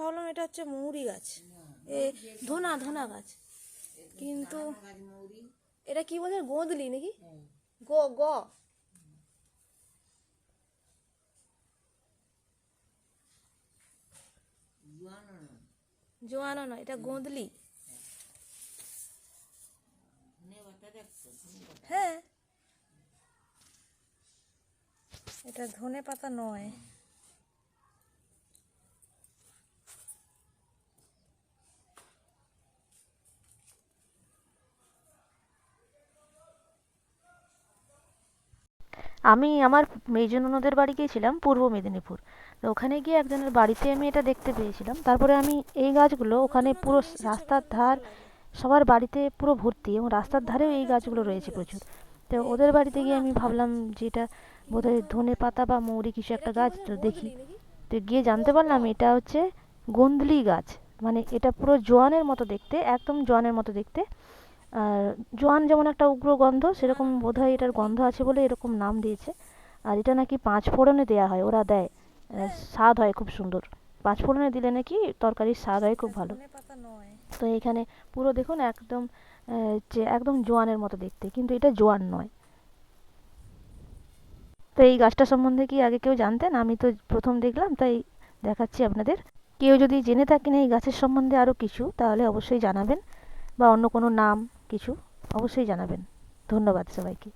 ভাবলাম এটা হচ্ছে মৌরি গাছ, এ ধনা ধনা গাছ, কিন্তু এটা কি বলে, গোঁদলি নাকি? গ গ জোয়ানো নয়, এটা গোঁদলি। হ্যাঁ, এটা ধনে পাতা নয়। আমি আমার মেজো ননদের বাড়ি গিয়েছিলাম পূর্ব মেদিনীপুর। তো ওখানে গিয়ে একজনের বাড়িতে আমি এটা দেখতে পেয়েছিলাম। তারপরে আমি এই গাছগুলো ওখানে পুরো রাস্তার ধার, সবার বাড়িতে পুরো ভর্তি, এবং রাস্তার ধারেও এই গাছগুলো রয়েছে প্রচুর। তো ওদের বাড়িতে গিয়ে আমি ভাবলাম যে এটা বোধহয় ধনে পাতা বা মৌরি কিছু একটা গাছ, তো দেখি। তো গিয়ে জানতে পারলাম এটা হচ্ছে গোন্দলি গাছ। মানে এটা পুরো জোয়ানের মতো দেখতে, একদম জোয়ানের মতো দেখতে। আর জোয়ান যেমন একটা উগ্র গন্ধ, সেরকম বোধহয় এটার গন্ধ আছে বলে এরকম নাম দিয়েছে। আর এটা নাকি পাঁচ ফোড়নে দেওয়া হয়, ওরা দেয়। স্বাদ হয় খুব সুন্দর। পাঁচ ফোড়নে দিলে নাকি তরকারির স্বাদ হয় খুব ভালো। তো এখানে পুরো দেখুন একদম যে একদম জোয়ানের মতো দেখতে, কিন্তু এটা জোয়ান নয়। তো এই গাছটা সম্বন্ধে কি আগে কেউ জানতেন? আমি তো প্রথম দেখলাম, তাই দেখাচ্ছি আপনাদের। কেউ যদি জেনে থাকেন এই গাছের সম্বন্ধে আরও কিছু, তাহলে অবশ্যই জানাবেন, বা অন্য কোনো নাম কিছু অবশ্যই জানাবেন। ধন্যবাদ সবাইকে।